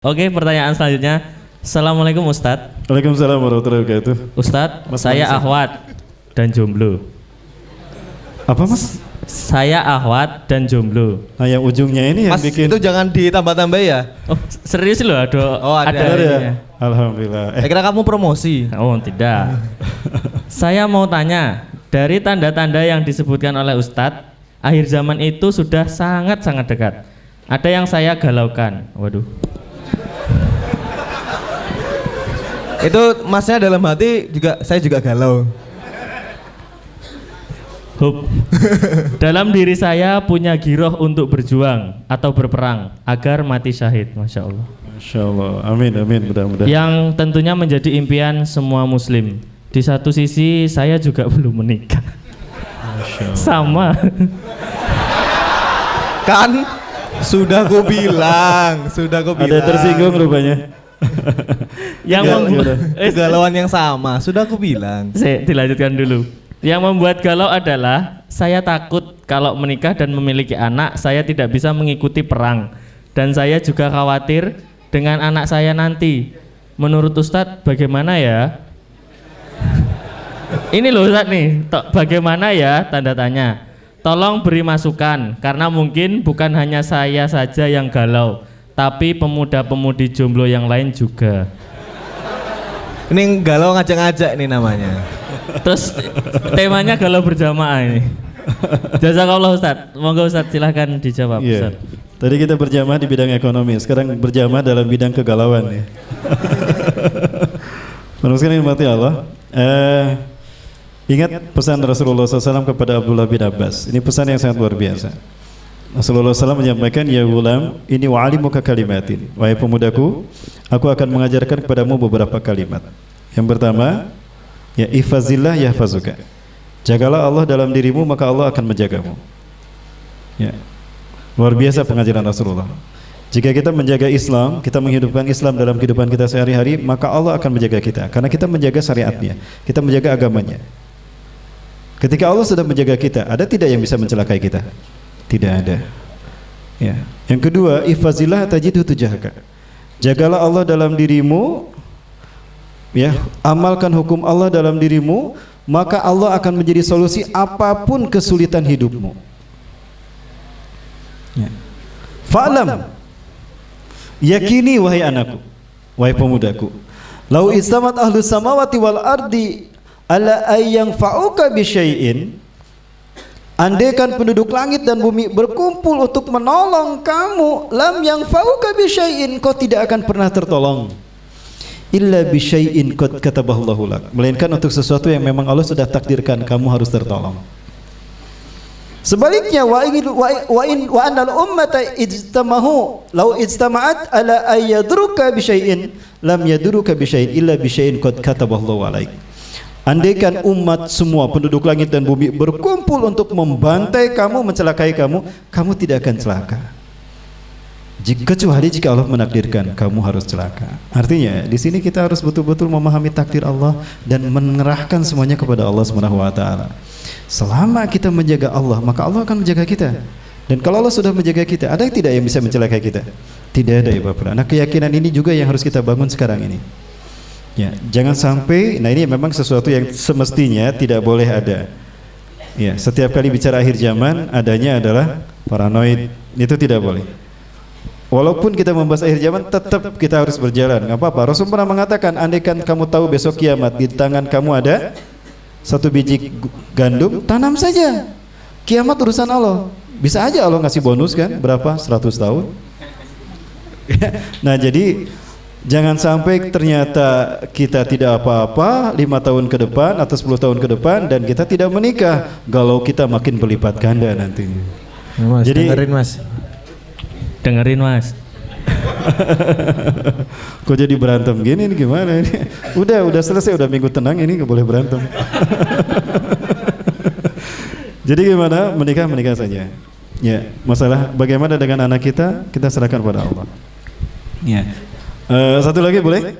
Oke, pertanyaan selanjutnya. Assalamualaikum Ustadz. Waalaikumsalam warahmatullahi wabarakatuh. Ustadz, Mas saya Mansur. Ahwat dan jomblo. Apa mas? Saya Ahwat dan jomblo. Nah yang ujungnya ini yang Mas, bikin. itu jangan ditambah-tambah ya. Oh, serius loh, Oh, ada. Benar ya? ininya. Alhamdulillah. Saya kira kamu promosi. Oh, tidak. Saya mau tanya, dari tanda-tanda yang disebutkan oleh Ustadz, akhir zaman itu sudah sangat-sangat dekat. Ada yang saya galaukan. Waduh. Itu masnya dalam hati juga saya juga galau. Hub. Dalam diri saya punya giroh untuk berjuang atau berperang agar mati syahid. Masya Allah. Masya Allah. Amin amin mudah-mudahan. Yang tentunya menjadi impian semua muslim. Di satu sisi saya juga belum menikah. Masya Allah. Sama. Kan sudah ku bilang. Ada yang tersinggung rupanya. Yang membuat kegalauan yang sama. Sudah aku bilang. Saya dilanjutkan dulu. Yang membuat galau adalah saya takut kalau menikah dan memiliki anak saya tidak bisa mengikuti perang, dan saya juga khawatir dengan anak saya nanti. Menurut Ustadz bagaimana ya? Ini loh Ustadz nih, bagaimana ya? Tanda tanya. Tolong beri masukan karena mungkin bukan hanya saya saja yang galau, tapi pemuda-pemudi jomblo yang lain juga. Ini galau ngajak-ngajak nih namanya. Terus temanya galau berjamaah ini. Jazakallah Ustadz. Monggo Ustadz silahkan dijawab. Iya. Ustadz. Tadi kita berjamaah di bidang ekonomi, sekarang berjamaah dalam bidang kegalauan ya. Meneruskan nikmati Allah. Ingat pesan Rasulullah SAW kepada Abdullah bin Abbas. Ini pesan yang sangat luar biasa. Rasulullah SAW menyampaikan, ya gulam, ini wa'alimuka kalimatin. Wahai pemudaku, aku akan mengajarkan kepadamu beberapa kalimat. Yang pertama, ya ihfazillah yahfazuka. Jagalah Allah dalam dirimu, maka Allah akan menjagamu. Ya. Luar biasa pengajaran Rasulullah. Jika kita menjaga Islam, kita menghidupkan Islam dalam kehidupan kita sehari-hari, maka Allah akan menjaga kita. Karena kita menjaga syariatnya, kita menjaga agamanya. Ketika Allah sudah menjaga kita, ada tidak yang bisa mencelakai kita? Tidak ada. Ya. Yang kedua, ihfazillah tajidhu tujahaka. Jagalah Allah dalam dirimu, ya, amalkan hukum Allah dalam dirimu, maka Allah akan menjadi solusi apapun kesulitan hidupmu. Ya. Fa'lam, yakini wahai anakku, wahai pemudaku, lau istamat ahlus samawati wal ardi ala ayyang fa'uka bisyai'in. Andaikan penduduk langit dan bumi berkumpul untuk menolong kamu, lam yang fa'uka bisyai'in, kau tidak akan pernah tertolong. Illa bisyai'in qad katabahallahu lak, melainkan untuk sesuatu yang memang Allah sudah takdirkan kamu harus tertolong. Sebaliknya wa annal ummata ijtamahu law ijtama'at ala ayyadruka bisyai'in lam yadruka bisyai'in illa bisyai'in qad katabahallahu alaik. Andaikan umat semua penduduk langit dan bumi berkumpul untuk membantai kamu, mencelakai kamu, kamu tidak akan celaka. Kecuali jika Allah menakdirkan kamu harus celaka. Artinya di sini kita harus betul-betul memahami takdir Allah dan mengerahkan semuanya kepada Allah Subhanahu wa taala. Selama kita menjaga Allah, maka Allah akan menjaga kita. Dan kalau Allah sudah menjaga kita, ada tidak yang bisa mencelakai kita? Tidak ada ya Bapak. Nah, keyakinan ini juga yang harus kita bangun sekarang ini. Ya, jangan sampai, nah ini memang sesuatu yang semestinya tidak boleh ada. Ya, setiap kali bicara akhir zaman adanya adalah paranoid, itu tidak boleh. Walaupun kita membahas akhir zaman, tetap kita harus berjalan. Gak apa-apa. Rasul pernah mengatakan, andaikan kamu tahu besok kiamat di tangan kamu ada satu biji gandum, tanam saja. Kiamat urusan Allah. Bisa aja Allah ngasih bonus kan? Berapa? 100 tahun. Nah jadi jangan sampai ternyata kita tidak apa-apa 5 tahun ke depan atau 10 tahun ke depan dan kita tidak menikah, galau kita makin berlipat ganda nantinya. Mas, jadi Dengerin Mas. Kok jadi berantem gini ini gimana ini? Udah selesai, udah minggu tenang ini nggak boleh berantem. Jadi gimana? Menikah saja. Ya, masalah bagaimana dengan anak kita serahkan pada Allah. Ya. Satu lagi boleh?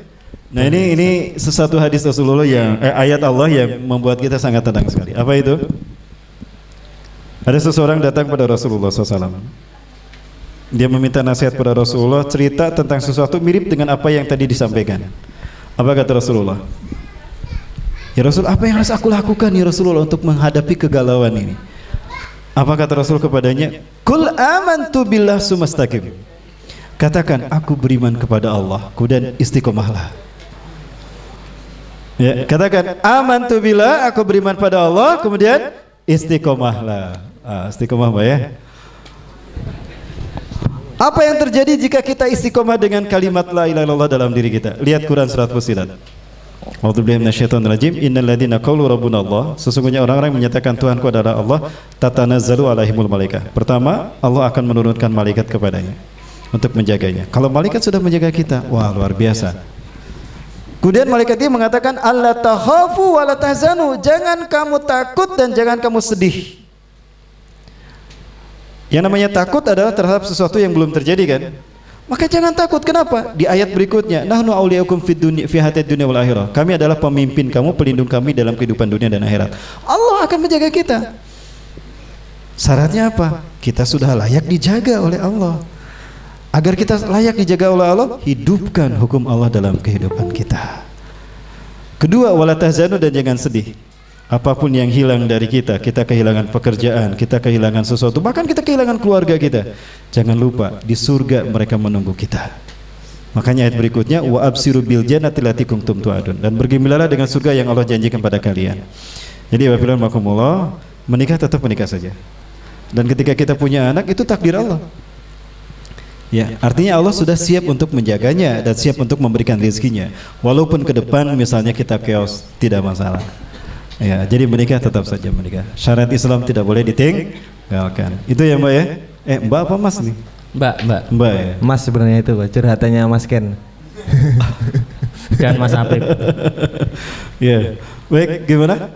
Nah ini sesuatu hadis Rasulullah yang ayat Allah yang membuat kita sangat tenang sekali. Apa itu? Ada seseorang datang pada Rasulullah SAW. Dia meminta nasihat pada Rasulullah, cerita tentang sesuatu mirip dengan apa yang tadi disampaikan. Apa kata Rasulullah? Ya Rasul, apa yang harus aku lakukan ya Rasulullah untuk menghadapi kegalauan ini? Apa kata Rasul kepadanya? Qul amantu billah sumastaqim. Katakan, aku beriman kepada Allah, kemudian istiqomahlah. Ya, katakan amantu billah, aku beriman pada Allah, kemudian istiqomahlah. Istiqomah Mbak ya. Apa yang terjadi jika kita istiqomah dengan kalimat la ilaha illallah dalam diri kita? Lihat Quran surat Fussilat. A'udzubillahi minasyaitonirrajim. Innal ladzina qalu rabbuna Allah. Sesungguhnya orang-orang yang menyatakan Tuhanku adalah Allah, tatanazzalu alaihimul malaikah. Pertama, Allah akan menurunkan malaikat kepadanya untuk menjaganya. Kalau malaikat sudah menjaga kita, wah luar biasa. Kemudian malaikat ini mengatakan, alla takhafu wa la tahzanu. Jangan kamu takut dan jangan kamu sedih. Yang namanya takut adalah terhadap sesuatu yang belum terjadi kan? Maka jangan takut. Kenapa? Di ayat berikutnya, nahnu awliyaukum fid dunya fi hatid dunya wal akhirah. Kami adalah pemimpin kamu, pelindung kami dalam kehidupan dunia dan akhirat. Allah akan menjaga kita. Syaratnya apa? Kita sudah layak dijaga oleh Allah. Agar kita layak dijaga oleh Allah, hidupkan hukum Allah dalam kehidupan kita. Kedua, wala tahzanu, dan jangan sedih. Apapun yang hilang dari kita kehilangan pekerjaan, kita kehilangan sesuatu, bahkan kita kehilangan keluarga kita, jangan lupa di surga mereka menunggu kita. Makanya ayat berikutnya, wa absiru bil jannati allati kuntum tu'adun, dan bergembiralah dengan surga yang Allah janjikan pada kalian. Jadi wabillahi makumullah, menikah tetap menikah saja. Dan ketika kita punya anak, itu takdir Allah. Ya, artinya Allah sudah siap untuk menjaganya dan siap untuk memberikan rezekinya. Walaupun ke depan misalnya kita chaos, tidak masalah. Ya, jadi menikah tetap saja menikah. Syariat Islam tidak boleh ditinggalkan. Itu ya Mbak ya? Mbak apa Mas nih? Mbak ya? Mas sebenarnya itu Pak, curhatannya Mas Ken. Dan Mas Apip. Ya, baik, gimana?